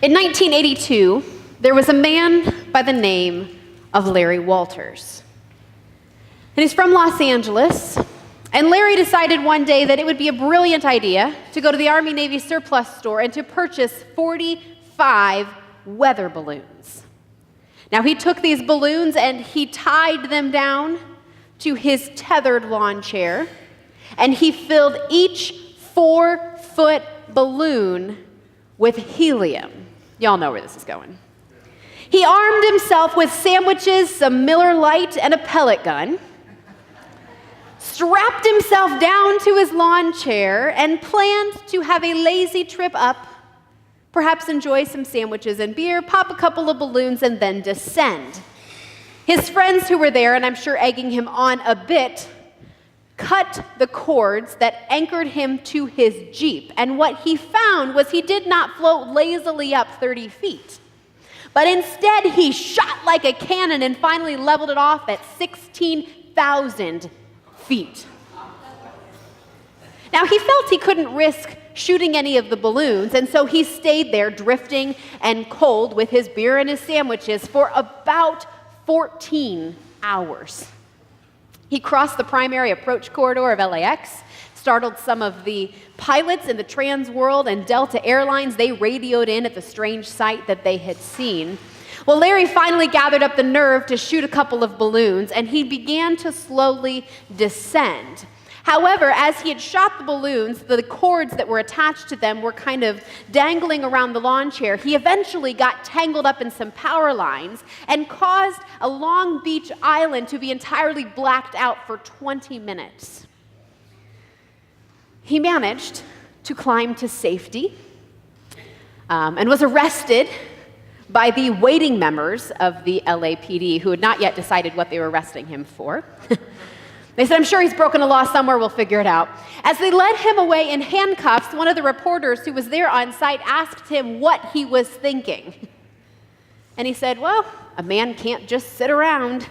In 1982, there was a man by the name of Larry Walters. And he's from Los Angeles. And Larry decided one day that it would be a brilliant idea to go to the Army-Navy surplus store and to purchase 45 weather balloons. Now, he took these balloons and he tied them down to his tethered lawn chair, and he filled each 4-foot balloon with helium. Y'all know where this is going. He armed himself with sandwiches, some Miller Lite, and a pellet gun, strapped himself down to his lawn chair, and planned to have a lazy trip up, perhaps enjoy some sandwiches and beer, pop a couple of balloons, and then descend. His friends who were there, and I'm sure egging him on a bit, cut the cords that anchored him to his Jeep. And what he found was he did not float lazily up 30 feet, but instead he shot like a cannon and finally leveled it off at 16,000 feet. Now, he felt he couldn't risk shooting any of the balloons, and so he stayed there drifting and cold with his beer and his sandwiches for about 14 hours. He crossed the primary approach corridor of LAX, startled some of the pilots in the Trans World and Delta Airlines. They radioed in at the strange sight that they had seen. Well, Larry finally gathered up the nerve to shoot a couple of balloons, and he began to slowly descend. However, as he had shot the balloons, the cords that were attached to them were kind of dangling around the lawn chair. He eventually got tangled up in some power lines and caused a Long Beach island to be entirely blacked out for 20 minutes. He managed to climb to safety and was arrested by the waiting members of the LAPD, who had not yet decided what they were arresting him for. They said, "I'm sure he's broken a law somewhere, we'll figure it out." As they led him away in handcuffs, one of the reporters who was there on site asked him what he was thinking. And he said, "Well, a man can't just sit around."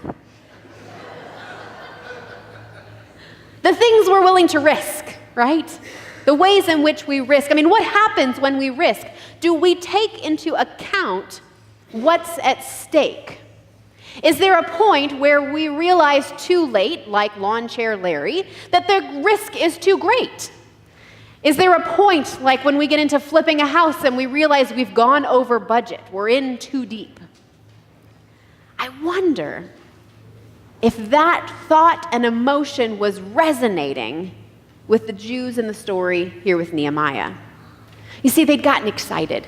The things we're willing to risk, right? The ways in which we risk. I mean, what happens when we risk? Do we take into account what's at stake? Is there a point where we realize too late, like Lawn Chair Larry, that the risk is too great? Is there a point, like when we get into flipping a house and we realize we've gone over budget, we're in too deep? I wonder if that thought and emotion was resonating with the Jews in the story here with Nehemiah. You see, they'd gotten excited.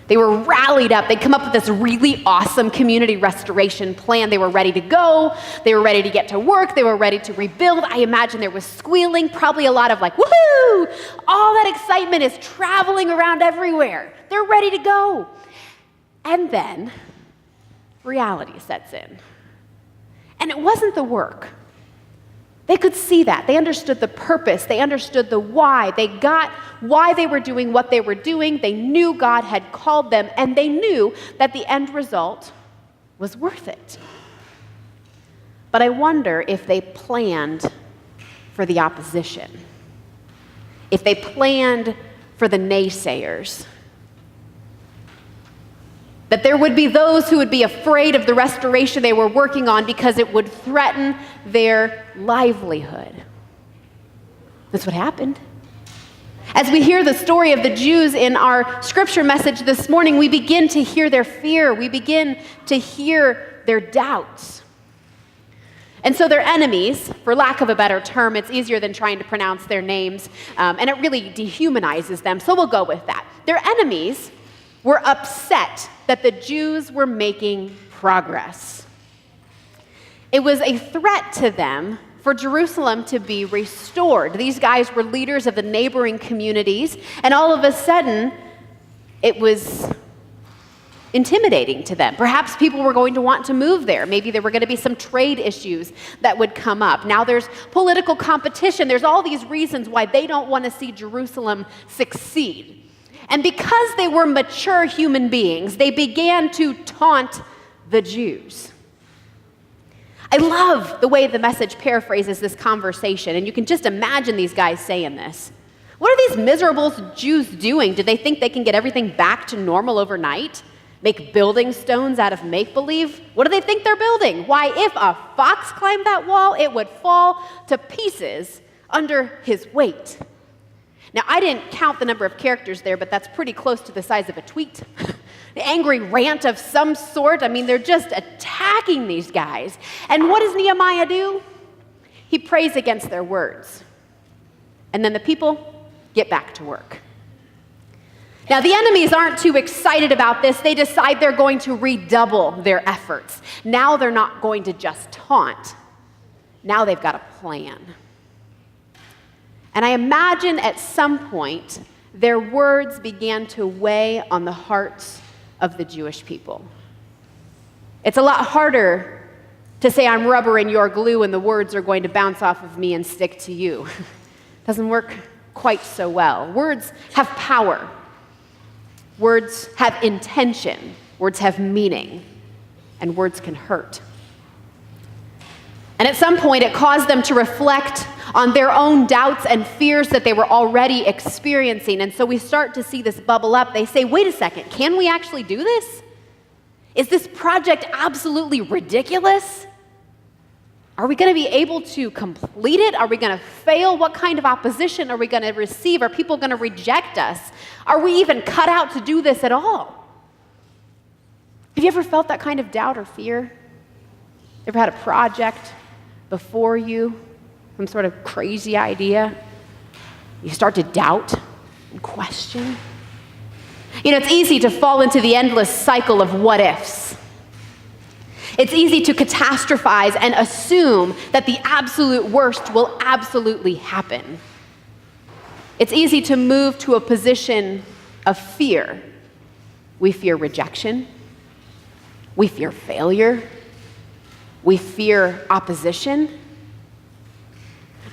They were rallied up. They'd come up with this really awesome community restoration plan. They were ready to go. They were ready to get to work. They were ready to rebuild. I imagine there was squealing, probably a lot of like, woohoo! All that excitement is traveling around everywhere. They're ready to go. And then reality sets in. And it wasn't the work. They could see that. They understood the purpose. They understood the why. They got why they were doing what they were doing. They knew God had called them, and they knew that the end result was worth it. But I wonder if they planned for the opposition, if they planned for the naysayers. That there would be those who would be afraid of the restoration they were working on because it would threaten their livelihood. That's what happened. As we hear the story of the Jews in our scripture message this morning, we begin to hear their fear. We begin to hear their doubts. And so their enemies, for lack of a better term, it's easier than trying to pronounce their names, and it really dehumanizes them, so we'll go with that. Their enemies were upset that the Jews were making progress. It was a threat to them for Jerusalem to be restored. These guys were leaders of the neighboring communities, and all of a sudden, it was intimidating to them. Perhaps people were going to want to move there. Maybe there were going to be some trade issues that would come up. Now there's political competition. There's all these reasons why they don't want to see Jerusalem succeed. And because they were mature human beings, they began to taunt the Jews. I love the way the Message paraphrases this conversation, and you can just imagine these guys saying this. What are these miserable Jews doing? Did they think they can get everything back to normal overnight? Make building stones out of make-believe? What do they think they're building? Why, if a fox climbed that wall, it would fall to pieces under his weight. Now, I didn't count the number of characters there, but that's pretty close to the size of a tweet. The angry rant of some sort. I mean, they're just attacking these guys. And what does Nehemiah do? He prays against their words. And then the people get back to work. Now, the enemies aren't too excited about this. They decide they're going to redouble their efforts. Now they're not going to just taunt. Now they've got a plan. And I imagine at some point, their words began to weigh on the hearts of the Jewish people. It's a lot harder to say I'm rubber and you're glue and the words are going to bounce off of me and stick to you. Doesn't work quite so well. Words have power. Words have intention. Words have meaning. And words can hurt. And at some point, it caused them to reflect on their own doubts and fears that they were already experiencing. And so we start to see this bubble up. They say, wait a second, can we actually do this? Is this project absolutely ridiculous? Are we going to be able to complete it? Are we going to fail? What kind of opposition are we going to receive? Are people going to reject us? Are we even cut out to do this at all? Have you ever felt that kind of doubt or fear? Ever had a project before you, some sort of crazy idea? You start to doubt and question. You know, it's easy to fall into the endless cycle of what ifs. It's easy to catastrophize and assume that the absolute worst will absolutely happen. It's easy to move to a position of fear. We fear rejection. We fear failure. We fear opposition.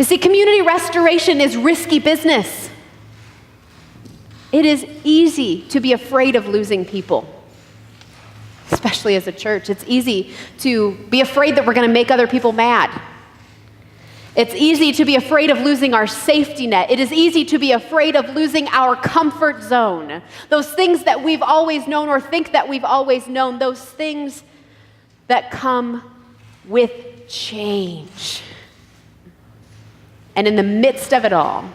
You see, community restoration is risky business. It is easy to be afraid of losing people, especially as a church. It's easy to be afraid that we're going to make other people mad. It's easy to be afraid of losing our safety net. It is easy to be afraid of losing our comfort zone. Those things that we've always known or think that we've always known, those things that come with change. And in the midst of it all,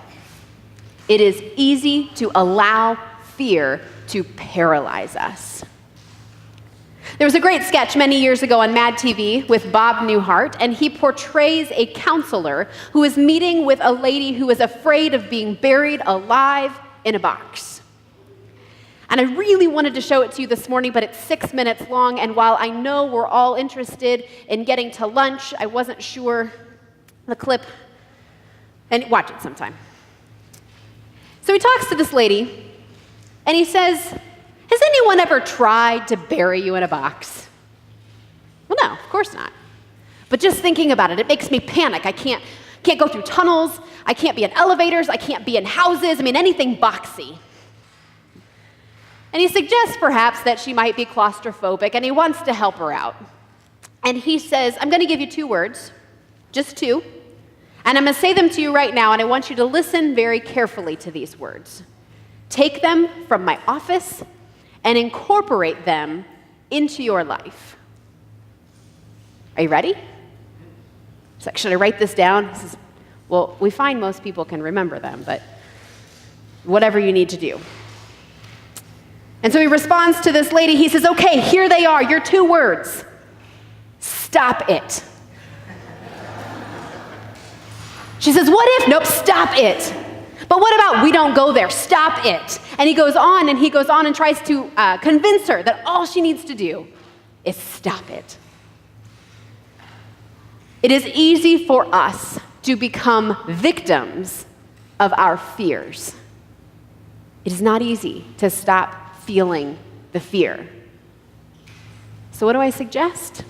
it is easy to allow fear to paralyze us. There was a great sketch many years ago on Mad TV with Bob Newhart, and he portrays a counselor who is meeting with a lady who is afraid of being buried alive in a box. And I really wanted to show it to you this morning, but it's 6 minutes long, and while I know we're all interested in getting to lunch, I wasn't sure the clip, and watch it sometime. So he talks to this lady, and he says, has anyone ever tried to bury you in a box? Well, no, of course not. But just thinking about it, it makes me panic. I can't go through tunnels. I can't be in elevators. I can't be in houses. I mean, anything boxy. And he suggests perhaps that she might be claustrophobic, and he wants to help her out. And he says, I'm going to give you 2 words, just 2, and I'm going to say them to you right now, and I want you to listen very carefully to these words. Take them from my office and incorporate them into your life. Are you ready? It's like, should I write this down? He says, well, we find most people can remember them, but whatever you need to do. And so he responds to this lady. He says, okay, here they are, your 2 words. Stop it. She says, what if? Nope, stop it. But what about we don't go there? Stop it. And he goes on and tries to convince her that all she needs to do is stop it. It is easy for us to become victims of our fears. It is not easy to stop feeling the fear. So what do I suggest?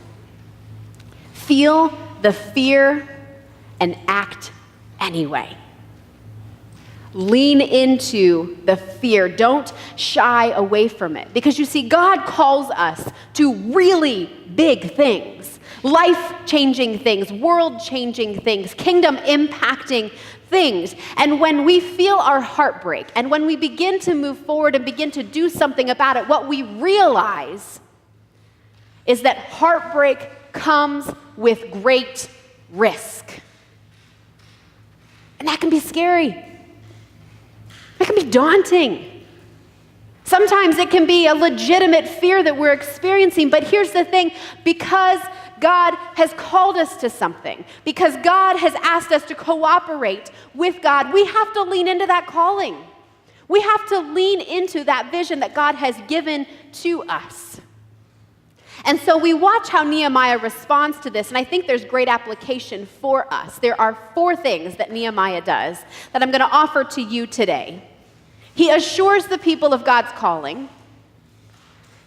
Feel the fear and act anyway. Lean into the fear. Don't shy away from it. Because you see, God calls us to really big things. life-changing things, world-changing things, kingdom-impacting things. And when we feel our heart break, and when we begin to move forward and begin to do something about it, what we realize is that heartbreak comes with great risk. And that can be scary. That can be daunting. Sometimes it can be a legitimate fear that we're experiencing, but here's the thing, because God has called us to something, because God has asked us to cooperate with God, we have to lean into that calling. We have to lean into that vision that God has given to us. And so we watch how Nehemiah responds to this, and I think there's great application for us. There are 4 things that Nehemiah does that I'm going to offer to you today. He assures the people of God's calling.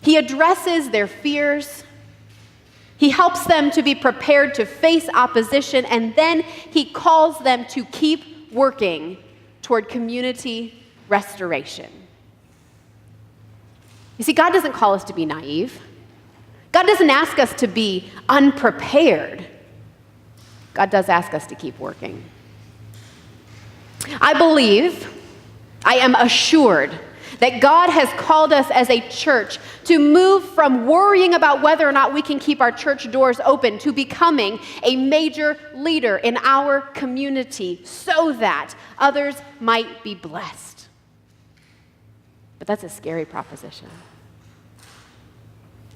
He addresses their fears. He helps them to be prepared to face opposition, and then he calls them to keep working toward community restoration. You see, God doesn't call us to be naive. God doesn't ask us to be unprepared. God does ask us to keep working. I am assured that God has called us as a church to move from worrying about whether or not we can keep our church doors open to becoming a major leader in our community so that others might be blessed. But that's a scary proposition.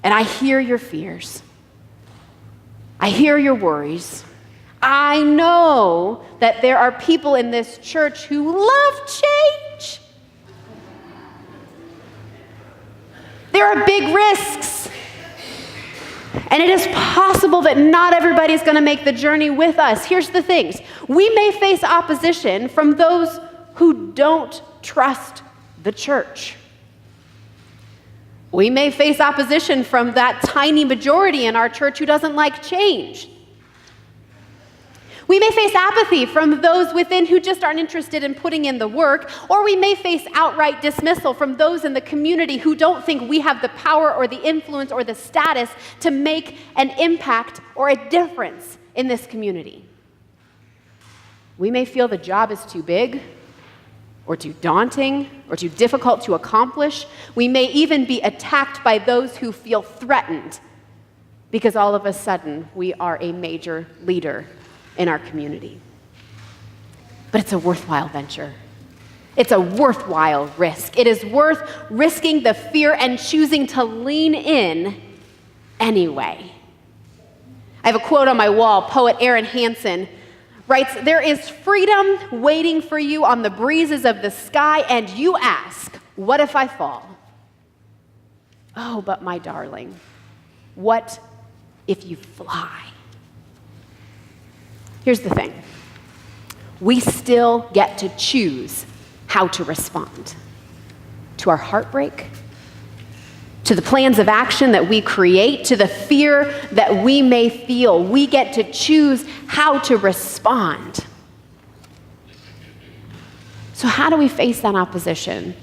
And I hear your fears. I hear your worries. I know that there are people in this church who love change. There are big risks. And it is possible that not everybody is going to make the journey with us. Here's the things. We may face opposition from those who don't trust the church. We may face opposition from that tiny majority in our church who doesn't like change. We may face apathy from those within who just aren't interested in putting in the work, or we may face outright dismissal from those in the community who don't think we have the power or the influence or the status to make an impact or a difference in this community. We may feel the job is too big, or too daunting, or too difficult to accomplish. We may even be attacked by those who feel threatened because all of a sudden we are a major leader in our community. But it's a worthwhile venture. It's a worthwhile risk. It is worth risking the fear and choosing to lean in anyway. I have a quote on my wall. Poet Aaron Hansen writes, "There is freedom waiting for you on the breezes of the sky, and you ask, what if I fall? Oh, but my darling, what if you fly?" Here's the thing. We still get to choose how to respond to our heartbreak, to the plans of action that we create, to the fear that we may feel. We get to choose how to respond. So how do we face that opposition?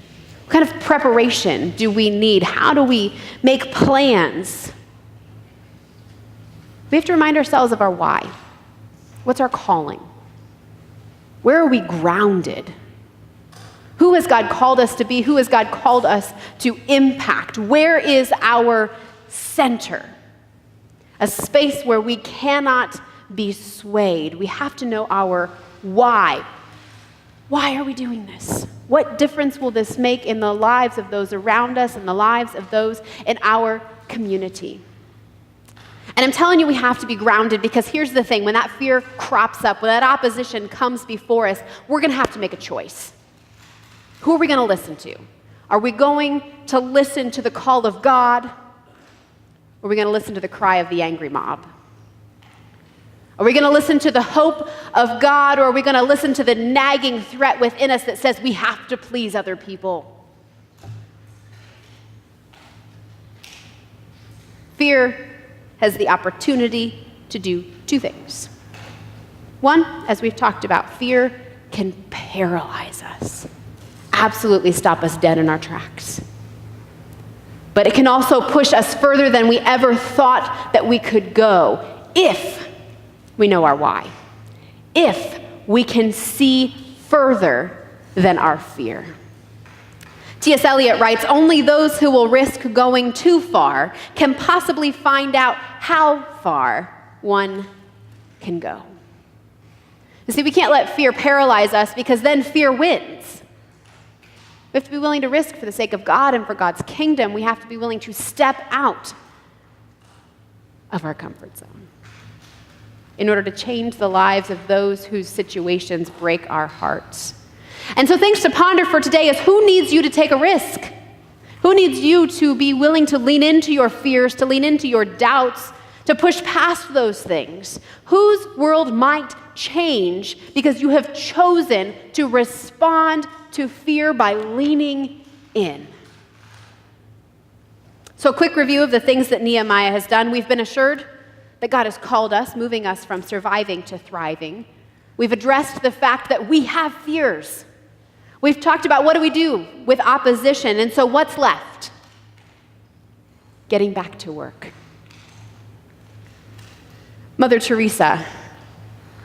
What kind of preparation do we need? How do we make plans? We have to remind ourselves of our why. What's our calling? Where are we grounded? Who has God called us to be? Who has God called us to impact? Where is our center? A space where we cannot be swayed. We have to know our why. Why are we doing this? What difference will this make in the lives of those around us and the lives of those in our community? And I'm telling you, we have to be grounded, because here's the thing. When that fear crops up, when that opposition comes before us, we're going to have to make a choice. Who are we going to listen to? Are we going to listen to the call of God? Or are we going to listen to the cry of the angry mob? Are we going to listen to the hope of God, or are we going to listen to the nagging threat within us that says we have to please other people? Fear has the opportunity to do 2 things. One, as we've talked about, fear can paralyze us, absolutely stop us dead in our tracks. But it can also push us further than we ever thought that we could go if we know our why, if we can see further than our fear. T.S. Eliot writes, only those who will risk going too far can possibly find out how far one can go. You see, we can't let fear paralyze us because then fear wins. We have to be willing to risk for the sake of God and for God's kingdom. We have to be willing to step out of our comfort zone in order to change the lives of those whose situations break our hearts. And so things to ponder for today is, who needs you to take a risk? Who needs you to be willing to lean into your fears, to lean into your doubts, to push past those things? Whose world might change because you have chosen to respond to fear by leaning in? So a quick review of the things that Nehemiah has done. We've been assured that God has called us, moving us from surviving to thriving. We've addressed the fact that we have fears. We've talked about what do we do with opposition, and so what's left? Getting back to work. Mother Teresa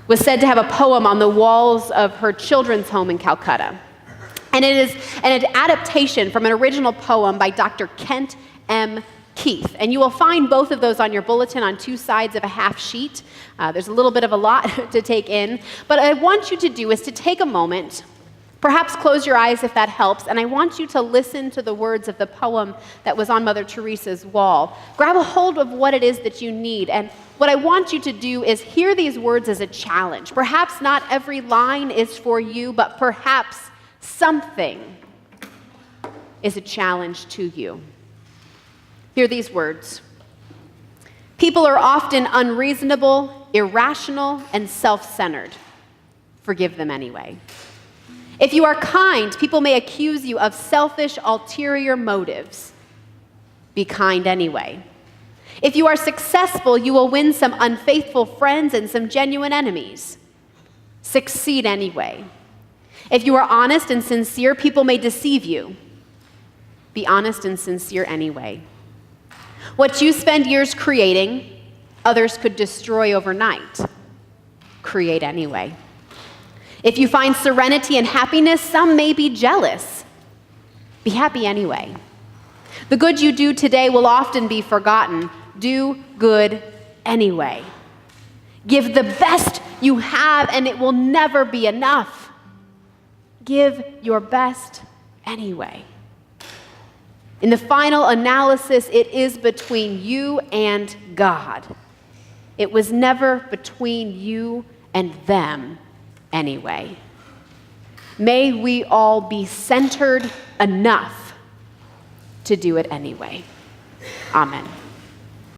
was said to have a poem on the walls of her children's home in Calcutta. And it is an adaptation from an original poem by Dr. Kent M. Keith. And you will find both of those on your bulletin on two sides of a half sheet. There's a little bit of a lot to take in. But what I want you to do is to take a moment, perhaps close your eyes if that helps, and I want you to listen to the words of the poem that was on Mother Teresa's wall. Grab a hold of what it is that you need, and what I want you to do is hear these words as a challenge. Perhaps not every line is for you, but perhaps something is a challenge to you. Hear these words. People are often unreasonable, irrational, and self-centered. Forgive them anyway. If you are kind, people may accuse you of selfish, ulterior motives. Be kind anyway. If you are successful, you will win some unfaithful friends and some genuine enemies. Succeed anyway. If you are honest and sincere, people may deceive you. Be honest and sincere anyway. What you spend years creating, others could destroy overnight. Create anyway. If you find serenity and happiness, some may be jealous. Be happy anyway. The good you do today will often be forgotten. Do good anyway. Give the best you have, and it will never be enough. Give your best anyway. In the final analysis, it is between you and God. It was never between you and them anyway. May we all be centered enough to do it anyway. Amen.